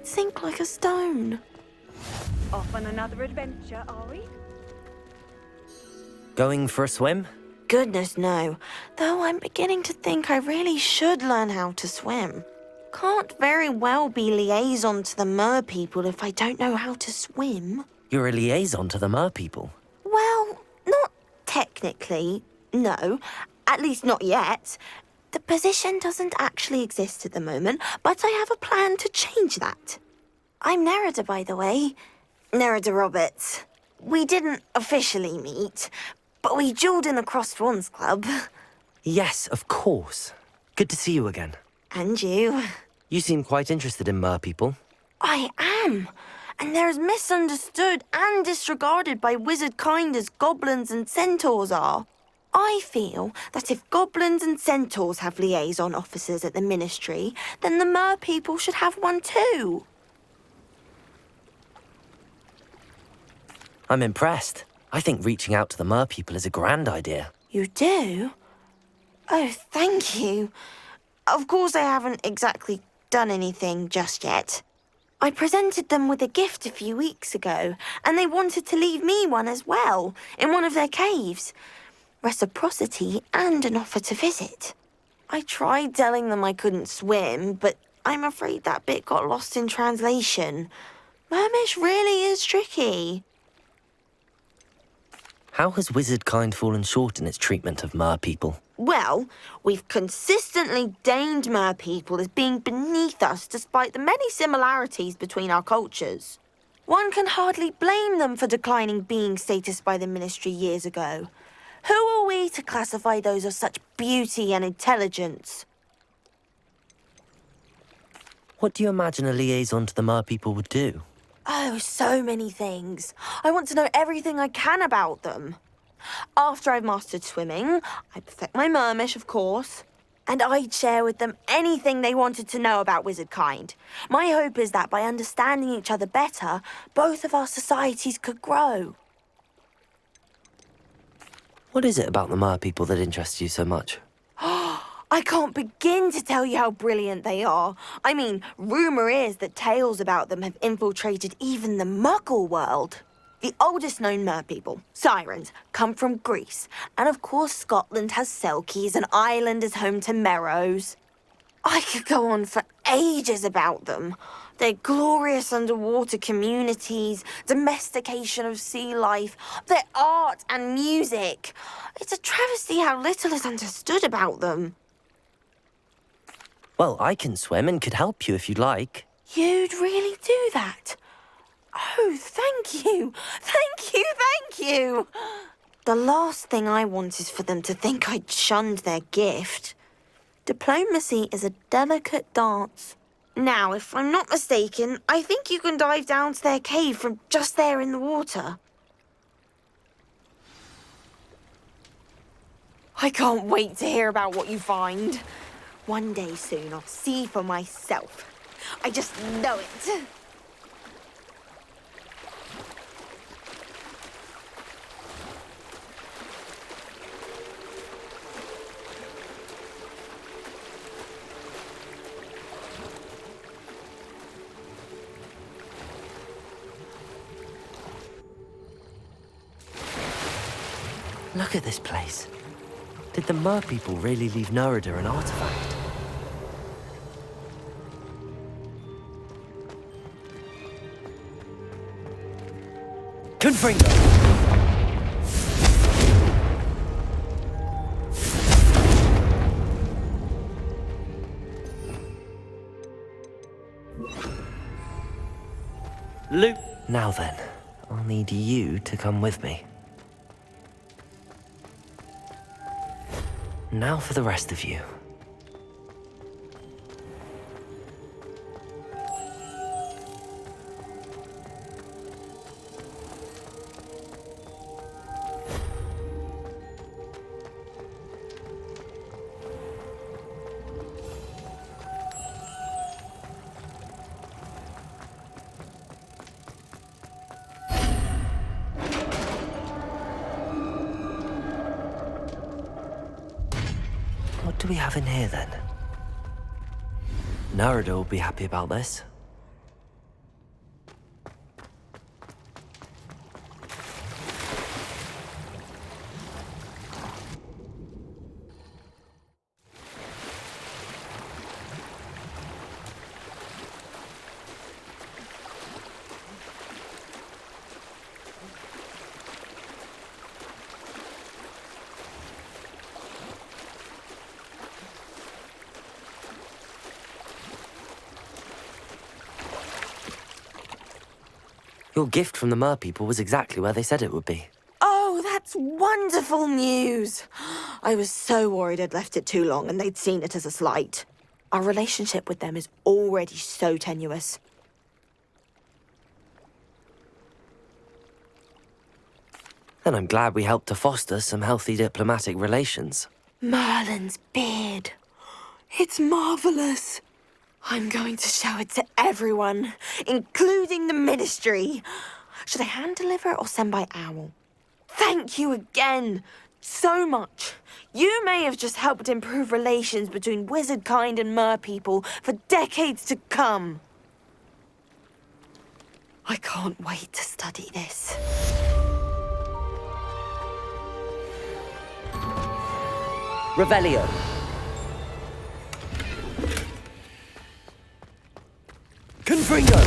won't sink like a stone. Off on another adventure, are we? Going for a swim? Goodness, no. Though I'm beginning to think I really should learn how to swim. Can't very well be liaison to the mer people if I don't know how to swim. You're a liaison to the mer people. Well, not technically, no. At least not yet. The position doesn't actually exist at the moment, but I have a plan to change that. I'm Nerida, by the way. Nerida Roberts. We didn't officially meet, but we duelled in the Crossed Swans Club. Yes, of course. Good to see you again. And you. You seem quite interested in mer people. I am. And they're as misunderstood and disregarded by wizard kind as goblins and centaurs are. I feel that if goblins and centaurs have liaison officers at the Ministry, then the mer people should have one too. I'm impressed. I think reaching out to the mer people is a grand idea. You do? Oh, thank you. Of course I haven't exactly done anything just yet. I presented them with a gift a few weeks ago, and they wanted to leave me one as well, in one of their caves. Reciprocity and an offer to visit. I tried telling them I couldn't swim, but I'm afraid that bit got lost in translation. Mermish really is tricky. How has wizard kind fallen short in its treatment of mer people? Well, we've consistently deigned mer people as being beneath us despite the many similarities between our cultures. One can hardly blame them for declining being status by the Ministry years ago. Who are we to classify those of such beauty and intelligence? What do you imagine a liaison to the mer people would do? Oh, so many things. I want to know everything I can about them. After I've mastered swimming, I perfect my mermish, of course, and I'd share with them anything they wanted to know about wizard kind. My hope is that by understanding each other better, both of our societies could grow. What is it about the mer people that interests you so much? I can't begin to tell you how brilliant they are. I mean, rumour is that tales about them have infiltrated even the Muggle world. The oldest known mer people, sirens, come from Greece. And of course Scotland has Selkies and Ireland is home to Merrows. I could go on for ages about them. Their glorious underwater communities, domestication of sea life, their art and music. It's a travesty how little is understood about them. Well, I can swim and could help you if you'd like. You'd really do that? Oh, thank you. Thank you, thank you. The last thing I want is for them to think I'd shunned their gift. Diplomacy is a delicate dance. Now, if I'm not mistaken, I think you can dive down to their cave from just there in the water. I can't wait to hear about what you find. One day soon, I'll see for myself. I just know it. Look at this place. Did the mer people really leave Nerida an artifact? Confringo! Luke. Now then, I'll need you to come with me. Now for the rest of you. What do we have in here, then? Nerida will be happy about this. Your gift from the Mer people was exactly where they said it would be. Oh, that's wonderful news. I was so worried I'd left it too long and they'd seen it as a slight. Our relationship with them is already so tenuous. Then I'm glad we helped to foster some healthy diplomatic relations. Merlin's beard. It's marvelous. I'm going to show it to everyone, including the Ministry. Should I hand deliver it or send by owl? Thank you again, so much. You may have just helped improve relations between wizard kind and mer people for decades to come. I can't wait to study this. Revelio. Confringo!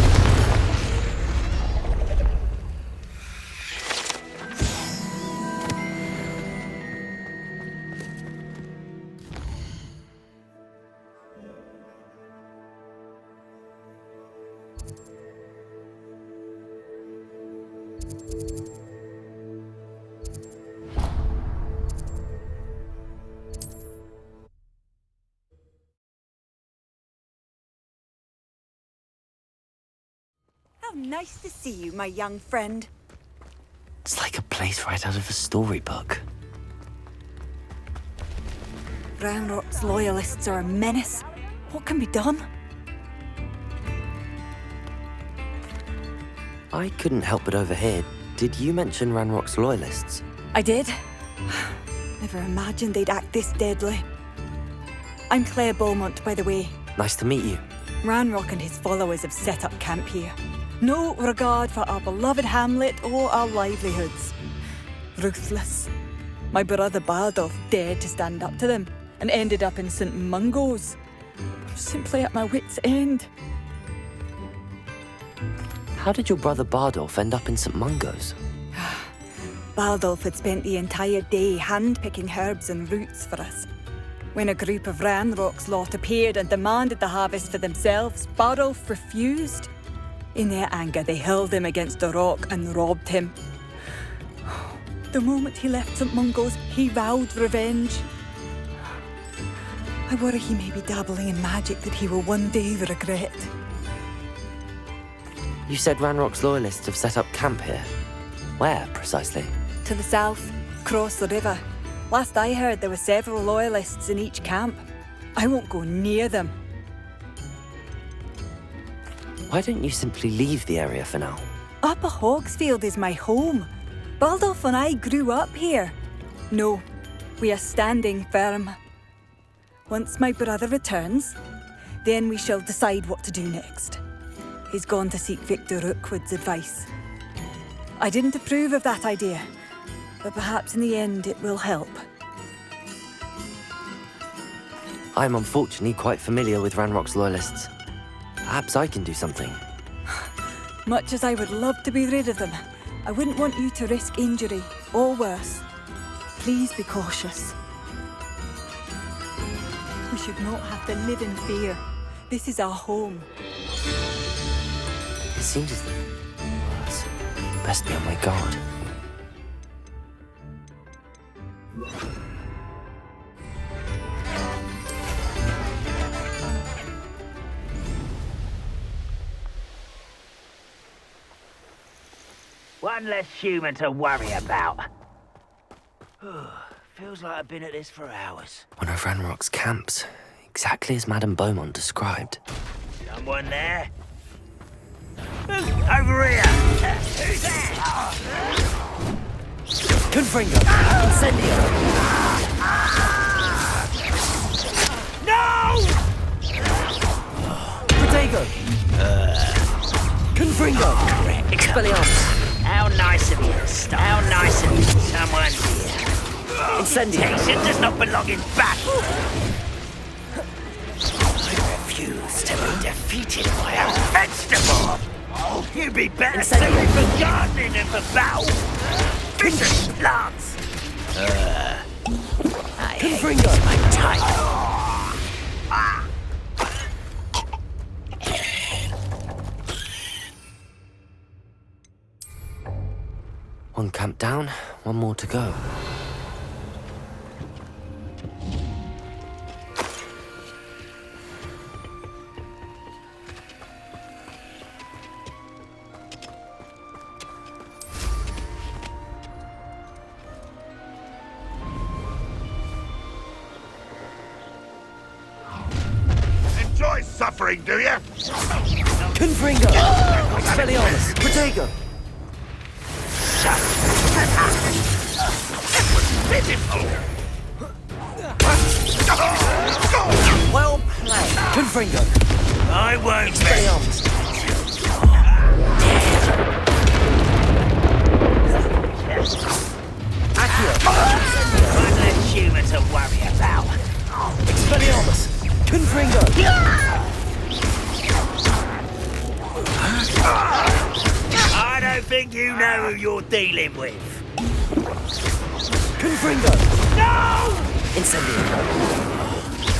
How nice to see you, my young friend. It's like a place right out of a storybook. Ranrock's loyalists are a menace. What can be done? I couldn't help but overhear. Did you mention Ranrock's loyalists? I did. Never imagined they'd act this deadly. I'm Claire Beaumont, by the way. Nice to meet you. Ranrock and his followers have set up camp here. No regard for our beloved hamlet or our livelihoods. Ruthless. My brother Bardolph dared to stand up to them and ended up in St. Mungo's. I'm simply at my wit's end. How did your brother Bardolph end up in St. Mungo's? Bardolph had spent the entire day hand-picking herbs and roots for us. When a group of Ranrock's lot appeared and demanded the harvest for themselves, Bardolph refused. In their anger, they hurled him against a rock and robbed him. The moment he left St. Mungo's, he vowed revenge. I worry he may be dabbling in magic that he will one day regret. You said Ranrock's loyalists have set up camp here. Where, precisely? To the south, across the river. Last I heard, there were several loyalists in each camp. I won't go near them. Why don't you simply leave the area for now? Upper Hogsfield is my home. Bardolph and I grew up here. No, we are standing firm. Once my brother returns, then we shall decide what to do next. He's gone to seek Victor Rookwood's advice. I didn't approve of that idea, but perhaps in the end it will help. I'm unfortunately quite familiar with Ranrock's loyalists. Perhaps I can do something. Much as I would love to be rid of them, I wouldn't want you to risk injury, or worse. Please be cautious. We should not have to live in fear. This is our home. It seems as though... Best be on my guard. One less human to worry about. Feels like I've been at this for hours. One of Ranrock's camps, exactly as Madame Beaumont described. Someone there? Over here! Who's there? Confringo! Incendio! No! Protego! Confringo! Expelliarmus! How nice of you to stop. How nice of you. Someone here. Incendio! Tension does not belong in battle. I refuse to be defeated by a vegetable. You'd be better suited for gardening than for battle. Vicious plants. I hate this, my type. Down, one more to go. Enjoy suffering, do you? Confringo! Expelliarmus! Protego! Pitiful! Well played! Confringo! I won't be. Expelliarmus! Accio! One less human to worry about. Expelliarmus! Confringo! I don't think you know who you're dealing with. Confringo! No! Incendio!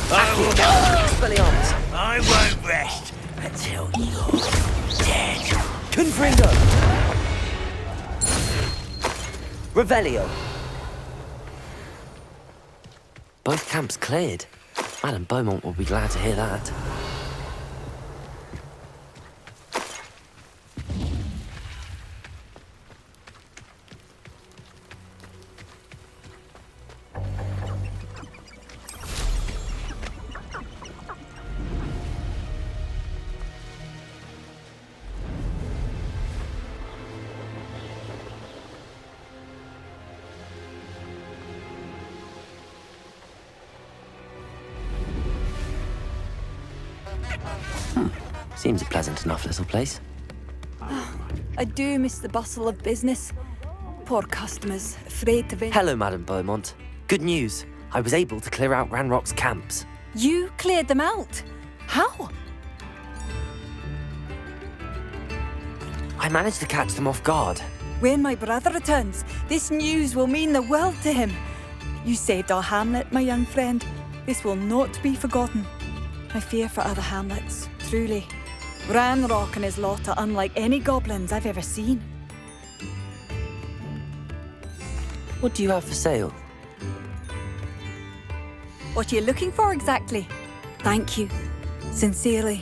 I will. Expelliarmus! I won't rest until you're dead. Confringo! Revelio! Both camps cleared. Madame Beaumont will be glad to hear that. Seems a pleasant enough little place. I do miss the bustle of business. Poor customers, afraid to venture. Hello, Madame Beaumont. Good news. I was able to clear out Ranrock's camps. You cleared them out? How? I managed to catch them off guard. When my brother returns, this news will mean the world to him. You saved our hamlet, my young friend. This will not be forgotten. I fear for other hamlets, truly. Ranrock and his lot are unlike any goblins I've ever seen. What do you have for sale? What are you looking for exactly? Thank you. Sincerely.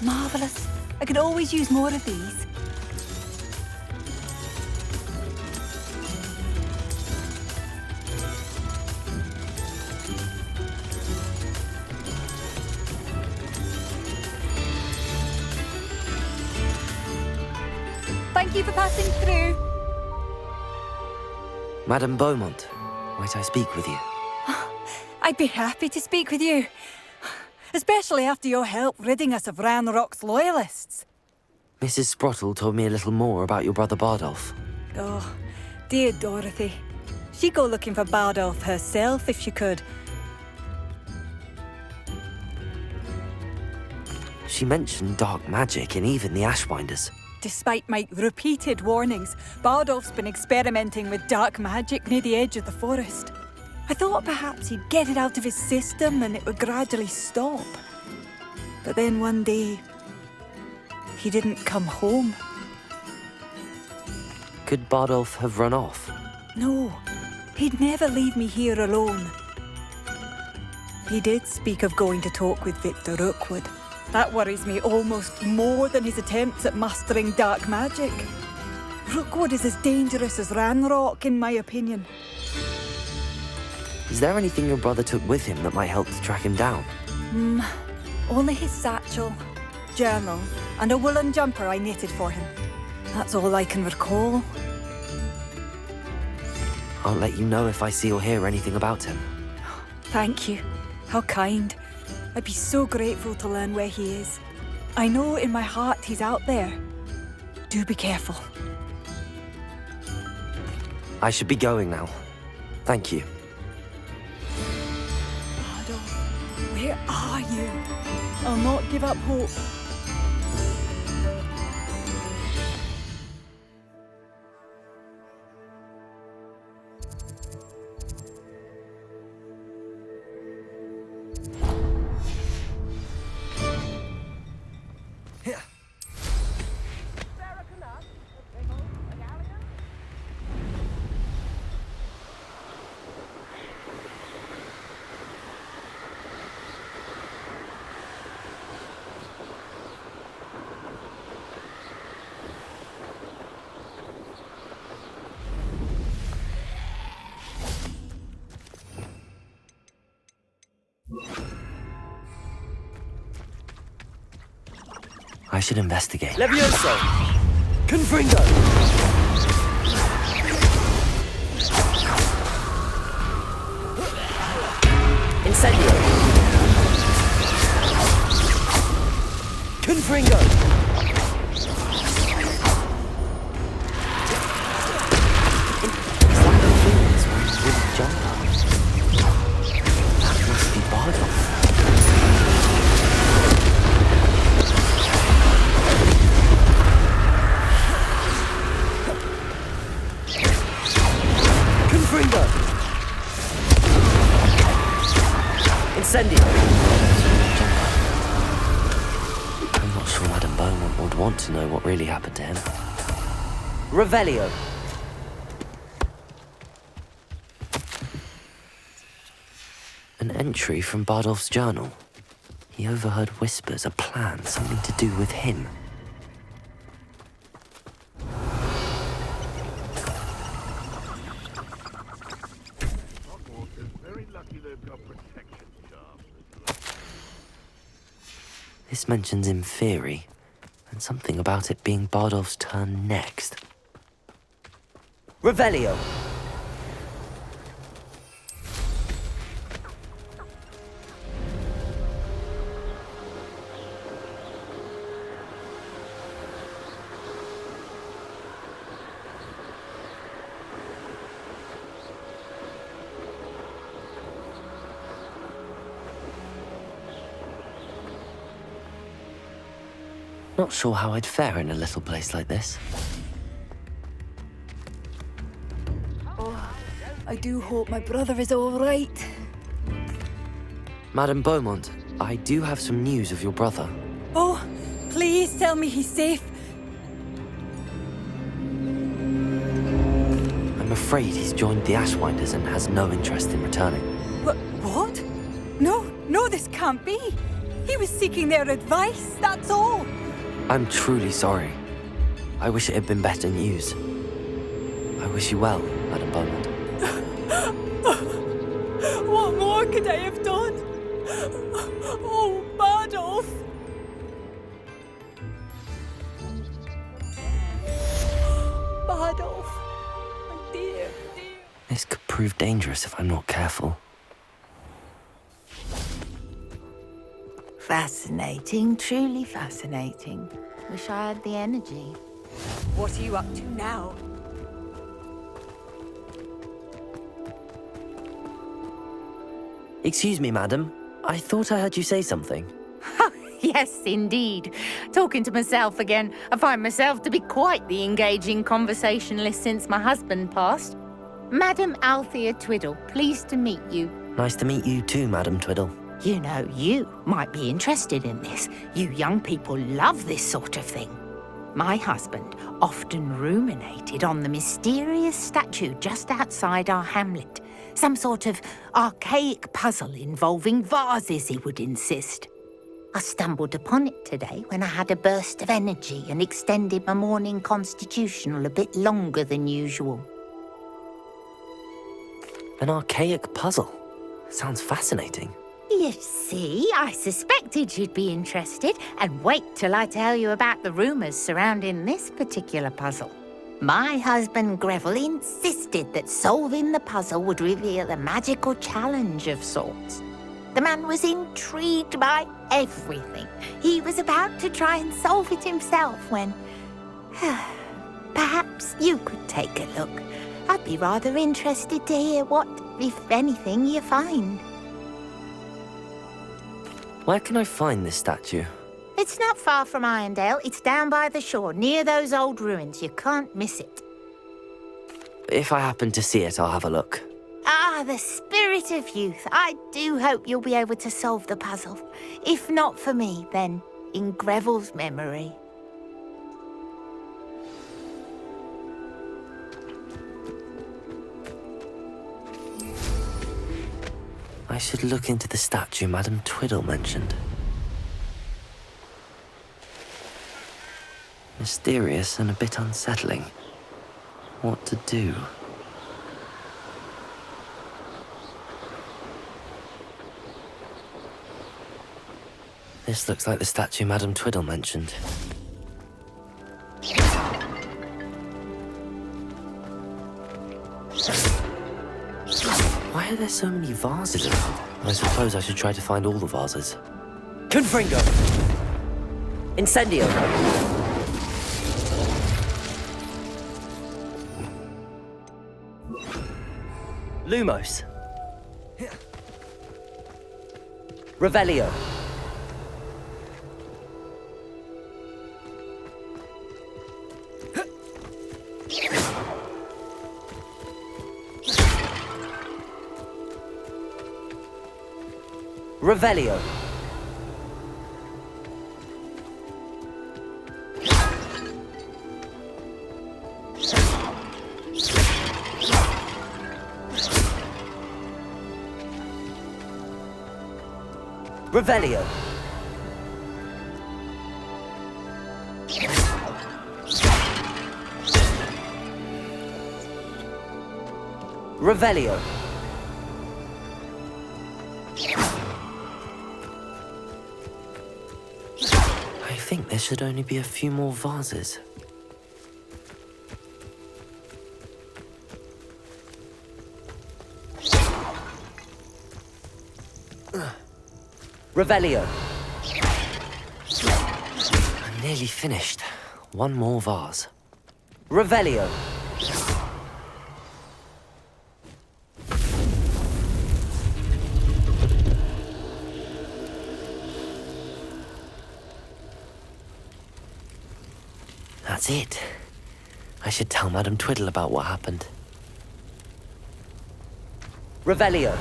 Marvellous. I could always use more of these. Thank you for passing through. Madame Beaumont, might I speak with you? I'd be happy to speak with you. Especially after your help ridding us of Ranrock's loyalists. Mrs. Sprottle told me a little more about your brother Bardolph. Oh, dear Dorothy. She'd go looking for Bardolph herself if she could. She mentioned dark magic and even the Ashwinders. Despite my repeated warnings, Bardolph's been experimenting with dark magic near the edge of the forest. I thought perhaps he'd get it out of his system and it would gradually stop. But then one day, he didn't come home. Could Bardolph have run off? No, he'd never leave me here alone. He did speak of going to talk with Victor Rookwood. That worries me almost more than his attempts at mastering dark magic. Rookwood is as dangerous as Ranrock, in my opinion. Is there anything your brother took with him that might help to track him down? Only his satchel, journal, and a woolen jumper I knitted for him. That's all I can recall. I'll let you know if I see or hear anything about him. Thank you. How kind. I'd be so grateful to learn where he is. I know in my heart he's out there. Do be careful. I should be going now. Thank you. Bardolph, where are you? I'll not give up hope. I should investigate. Levioso! Confringo! Incendio! Confringo! Is that the Phoenix with a jumper? That must be Bardolph. Confringo! Incendio! I'm not sure Madame Beaumont would want to know what really happened to him. Revelio! An entry from Bardolph's journal. He overheard whispers, a plan, something to do with him. This mentions Inferi, and something about it being Bardolph's turn next. Revelio! Not sure how I'd fare in a little place like this. Oh, I do hope my brother is all right. Madame Beaumont, I do have some news of your brother. Oh, please tell me he's safe. I'm afraid he's joined the Ashwinders and has no interest in returning. What? No, this can't be. He was seeking their advice, that's all. I'm truly sorry. I wish it had been better news. I wish you well, Madame Beaumont. What more could I have done? Oh, Bardolph! Bardolph, my dear. This could prove dangerous if I'm not careful. Fascinating, truly fascinating. Wish I had the energy. What are you up to now? Excuse me, madam. I thought I heard you say something. Yes, indeed. Talking to myself again. I find myself to be quite the engaging conversationalist since my husband passed. Madam Althea Twiddle, pleased to meet you. Nice to meet you too, Madam Twiddle. You know, you might be interested in this. You young people love this sort of thing. My husband often ruminated on the mysterious statue just outside our hamlet. Some sort of archaic puzzle involving vases, he would insist. I stumbled upon it today when I had a burst of energy and extended my morning constitutional a bit longer than usual. An archaic puzzle. Sounds fascinating. You see, I suspected you'd be interested, and wait till I tell you about the rumours surrounding this particular puzzle. My husband Greville insisted that solving the puzzle would reveal a magical challenge of sorts. The man was intrigued by everything. He was about to try and solve it himself when... Perhaps you could take a look. I'd be rather interested to hear what, if anything, you find. Where can I find this statue? It's not far from Irondale. It's down by the shore, near those old ruins. You can't miss it. If I happen to see it, I'll have a look. Ah, the spirit of youth. I do hope you'll be able to solve the puzzle. If not for me, then in Greville's memory. I should look into the statue Madame Twiddle mentioned. Mysterious and a bit unsettling. What to do? This looks like the statue Madame Twiddle mentioned. Why are there so many vases around? I suppose I should try to find all the vases. Confringo! Incendio! Lumos! Revelio! Revelio! Revelio! Revelio! I think there should only be a few more vases. Revelio! I'm nearly finished. One more vase. Revelio! That's it. I should tell Madame Twiddle about what happened. Revelio!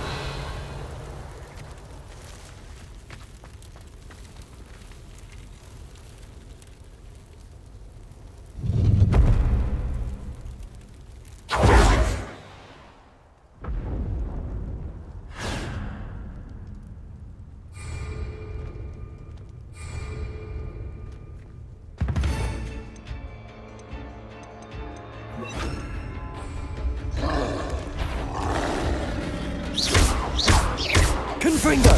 Confringo!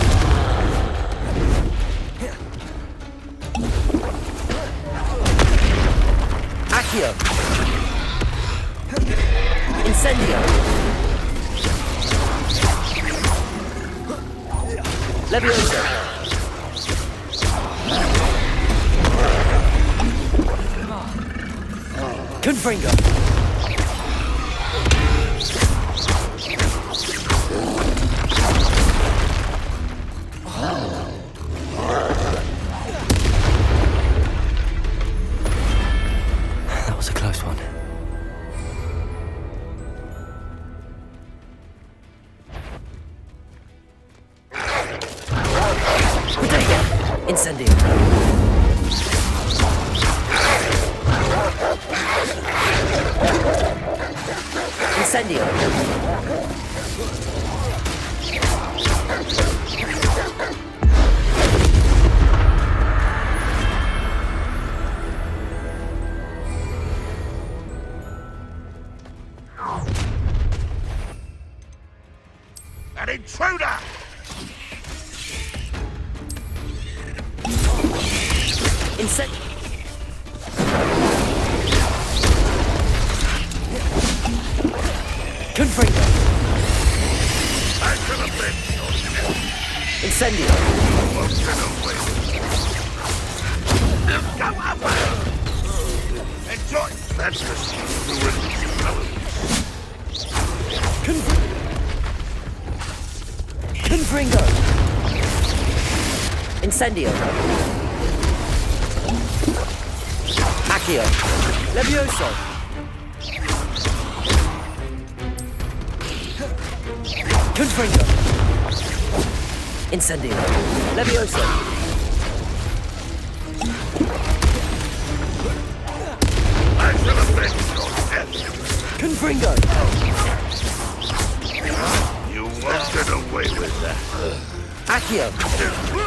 Accio! Incendio! Levioso! Confringo! That was a close one. Incendio! Incendio! An intruder! Incendio! Confringo! I could have been Incendio! Go up! Enjoy! That's the Confringo! Incendio! Accio! Levioso! Confringo! Incendio! Levioso! I should have been your death. Confringo! You won't get away with that. Accio!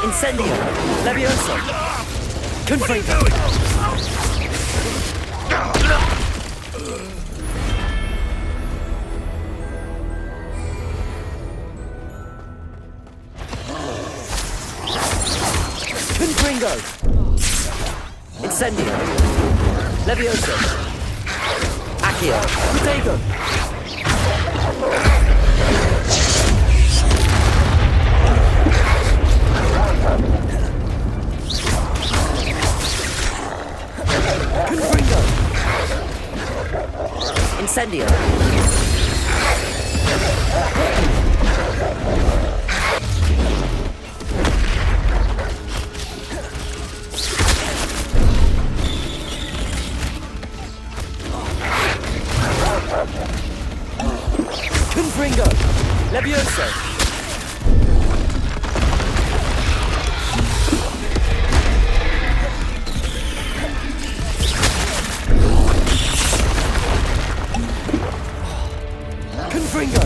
Incendio! Levioso! Confringo! Confringo! Incendio! Levioso! Accio! Protego! Confringo! Incendio! Confringo! Levioso! Confringo!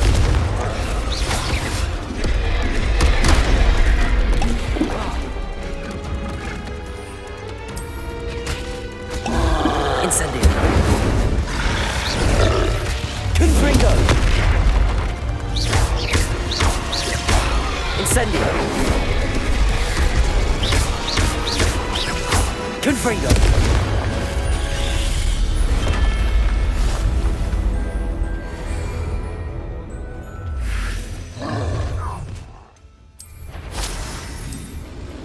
Incendio! Confringo! Incendio! Confringo!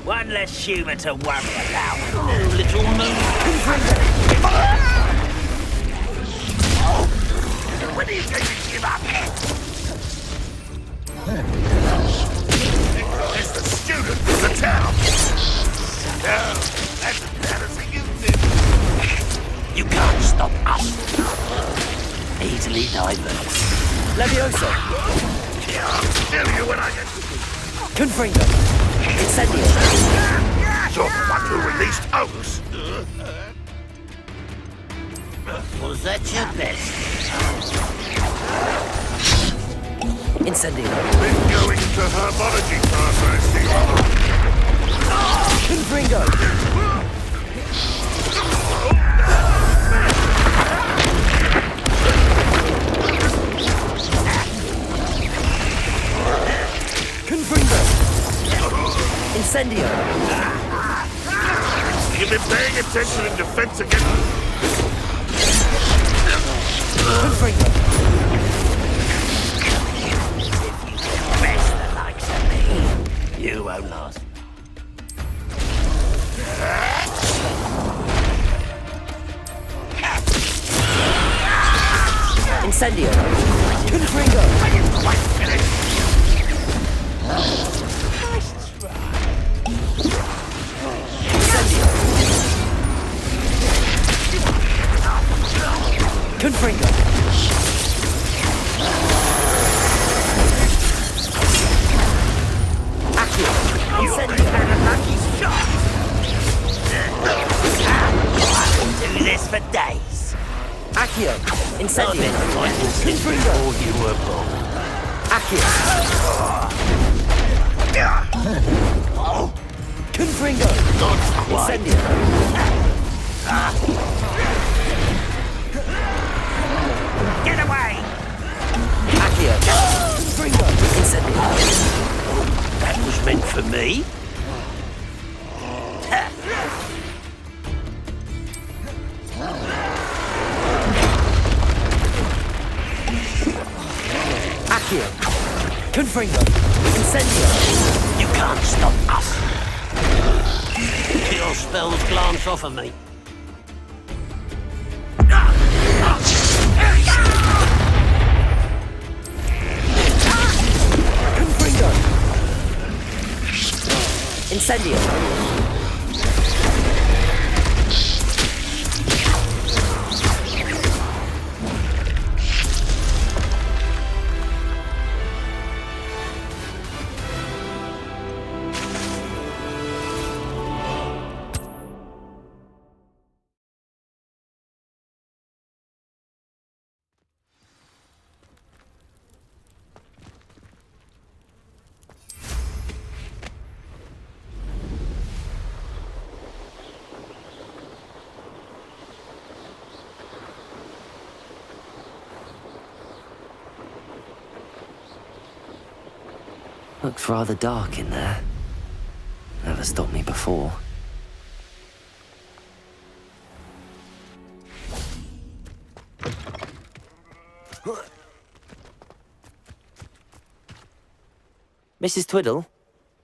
One less human to worry about. Oh, little moon. When are you going to give up? It's the student of the town. No, that's as bad as it is. You can't stop us. Easily diverse. Levioso! I'll kill you when I get... Confringo! Incendio! You're the one who released Oaks. Was that your best? Incendio! Been going to herbology class, I see. Confringo! Confringo! Incendio! You've been paying attention in defense against... Confringo! Best the likes of me. You won't last. Incendio! Confringo! Incendio! Confringo! Accio! Incendio! A lucky shot. I will do this for days. Accio! Incendio! Confringo! Before you were born. Accio! Confringo! Incendio! Get away! Accio! Confringo! Incendio! That was meant for me. Accio! Confringo! Incendio! You can't stop us. Your spells glance off of me. Confringo! Incendio! Looks rather dark in there. Never stopped me before. Mrs. Twiddle,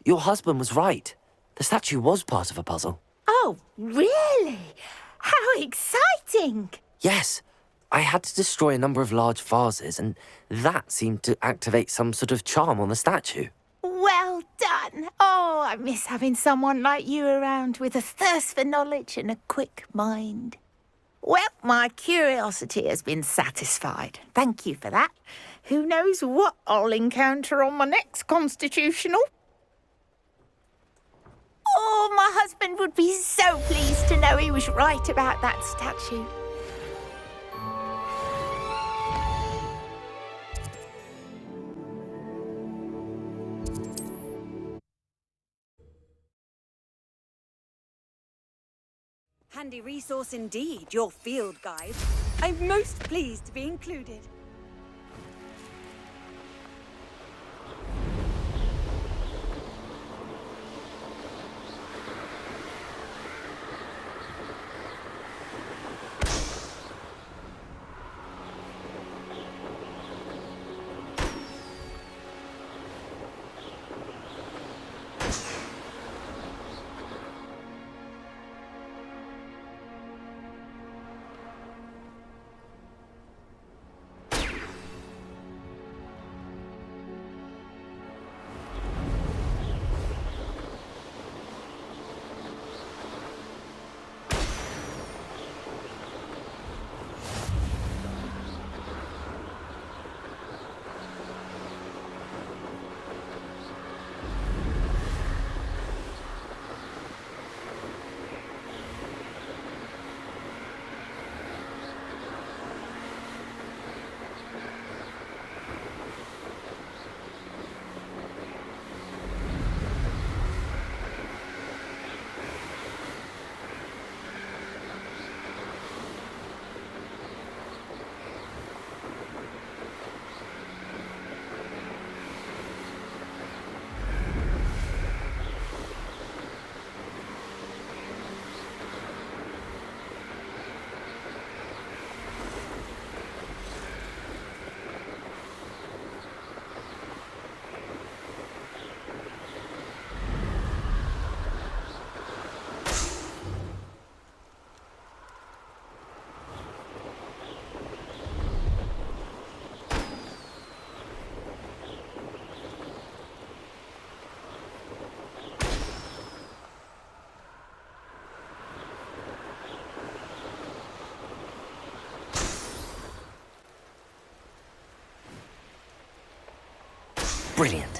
your husband was right. The statue was part of a puzzle. Oh, really? How exciting! Yes, I had to destroy a number of large vases, and that seemed to activate some sort of charm on the statue. Well done. Oh, I miss having someone like you around with a thirst for knowledge and a quick mind. Well, my curiosity has been satisfied. Thank you for that. Who knows what I'll encounter on my next constitutional? Oh, my husband would be so pleased to know he was right about that statue. Handy resource indeed, your field guide. I'm most pleased to be included. Brilliant.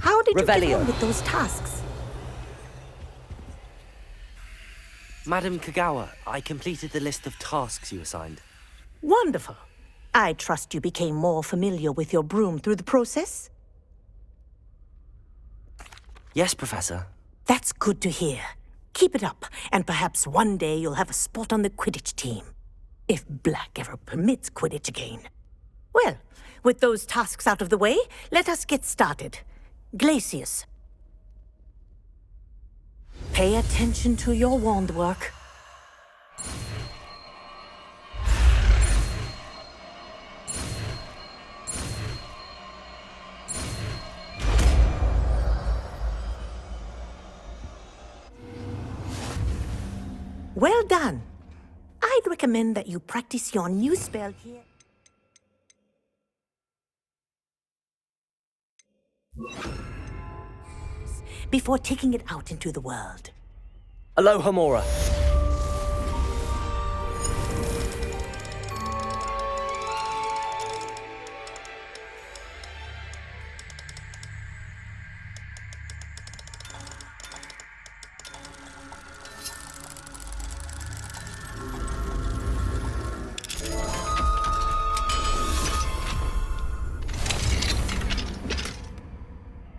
How did you get Revelio. on with those tasks? Madam Kagawa, I completed the list of tasks you assigned. Wonderful. I trust you became more familiar with your broom through the process? Yes, Professor. That's good to hear. Keep it up, and perhaps one day you'll have a spot on the Quidditch team. If Black ever permits Quidditch again. Well, with those tasks out of the way, let us get started. Glacius. Pay attention to your wand work. Well done. I'd recommend that you practice your new spell here. Before taking it out into the world. Aloha Mora.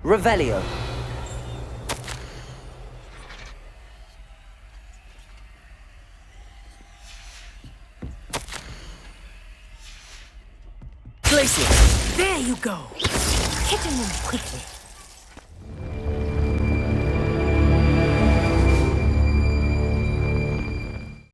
Revelio. Glacier. There you go. Hitting them quickly.